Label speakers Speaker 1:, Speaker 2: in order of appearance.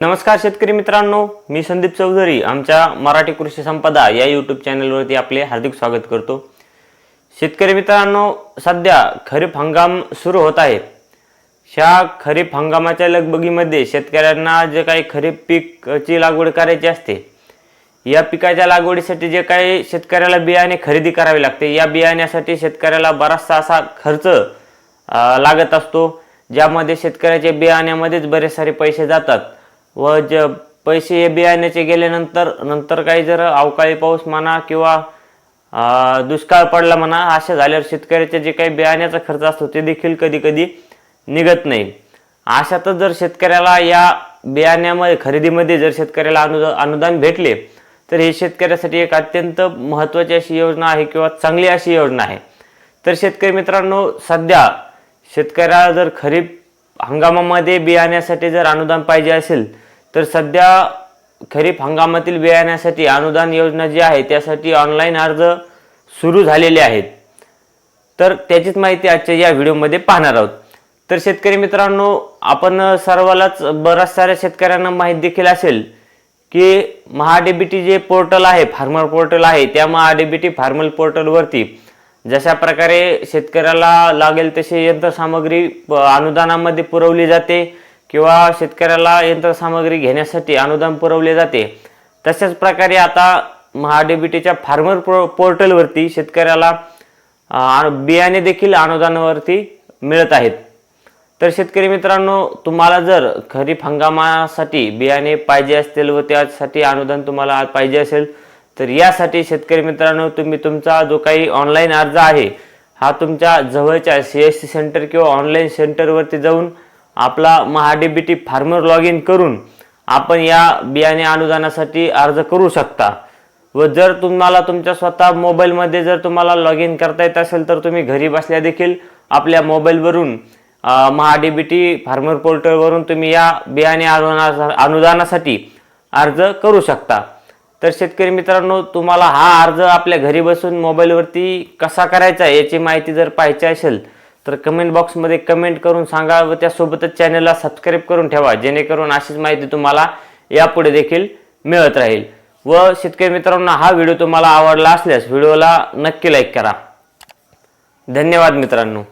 Speaker 1: नमस्कार शेतकरी मित्रांनो, मी संदीप चौधरी आमच्या मराठी कृषी संपदा या यूट्यूब चॅनलवरती आपले हार्दिक स्वागत करतो। शेतकरी मित्रांनो, सध्या खरीप हंगाम सुरू होत आहे। ह्या खरीप हंगामाच्या लगबगीमध्ये शेतकऱ्यांना जे काही खरीप पीकची लागवड करायची असते, या पिकाच्या लागवडीसाठी जे काही शेतकऱ्याला बियाणे खरेदी करावे लागते, या बियाण्यासाठी शेतकऱ्याला बराचसा असा खर्च लागत असतो, ज्यामध्ये शेतकऱ्याच्या बियाण्यामध्येच बरेच सारे पैसे जातात व पैसे हे बियाण्याचे गेल्यानंतर काही जर अवकाळी पाऊस म्हणा किंवा दुष्काळ पडला म्हणा, अशा झाल्यावर शेतकऱ्याचे जे काही बियाण्याचा खर्च असतो ते देखील कधी निघत नाही। अशातच जर शेतकऱ्याला या बियाण्यामध्ये खरेदीमध्ये जर शेतकऱ्याला अनुदान भेटले तर हे शेतकऱ्यासाठी एक अत्यंत महत्त्वाची अशी योजना आहे किंवा चांगली अशी योजना आहे। तर शेतकरी मित्रांनो, सध्या शेतकऱ्याला जर खरीप हंगामामध्ये बियाण्यासाठी जर अनुदान पाहिजे असेल तर सध्या खरीप हंगामातील बियाण्यासाठी अनुदान योजना जी आहे त्यासाठी ऑनलाईन अर्ज सुरू झालेले आहेत। तर त्याचीच माहिती आजच्या या व्हिडिओमध्ये पाहणार आहोत। तर शेतकरी मित्रांनो, आपण सर्वांनाच बऱ्याच साऱ्या शेतकऱ्यांना माहिती देखील असेल की महाडीबीटी जे पोर्टल आहे, फार्मर पोर्टल आहे, त्या महाडीबीटी फार्मर पोर्टलवरती जशा प्रकारे शेतकऱ्याला लागेल तशी यंत्रसामग्री अनुदानामध्ये पुरवली जाते किंवा शेतकऱ्याला यंत्रसामग्री घेण्यासाठी अनुदान पुरवले जाते, तशाच प्रकारे आता महाडीबीटीच्या फार्मर पोर्टलवरती शेतकऱ्याला बियाणे देखील अनुदानावरती मिळत आहेत। तर शेतकरी मित्रांनो, तुम्हाला जर खरीप हंगामासाठी बियाणे पाहिजे असतील व त्यासाठी अनुदान तुम्हाला पाहिजे असेल तर यासाठी शेतकरी मित्रांनो, तुम्ही तुमचा जो काही ऑनलाईन अर्ज आहे हा तुमच्या जवळच्या CSC सेंटर किंवा ऑनलाईन सेंटरवरती जाऊन आपला महाडीबीटी फार्मर लॉग इन करून आपण या बियाणे अनुदानासाठी अर्ज करू शकता। व जर तुम्हाला तुमच्या स्वतः मोबाईलमध्ये जर तुम्हाला लॉग इन करता येत असेल तर तुम्ही घरी बसल्या देखील आपल्या मोबाईलवरून महाडीबीटी फार्मर पोर्टलवरून तुम्ही या बियाणे अनुदानासाठी अर्ज करू शकता। तर शेतकरी मित्रांनो, तुम्हाला हा अर्ज आपल्या घरी बसून मोबाईलवरती कसा करायचा याची माहिती जर पाहिजे असेल तर कमेंट बॉक्समध्ये कमेंट करून सांगा व त्यासोबतच चॅनलला सबस्क्राईब करून ठेवा, जेणेकरून अशीच माहिती तुम्हाला यापुढे देखील मिळत राहील। व शेतकरी मित्रांनो, हा व्हिडिओ तुम्हाला आवडला असल्यास व्हिडिओला नक्की लाईक करा। धन्यवाद मित्रांनो।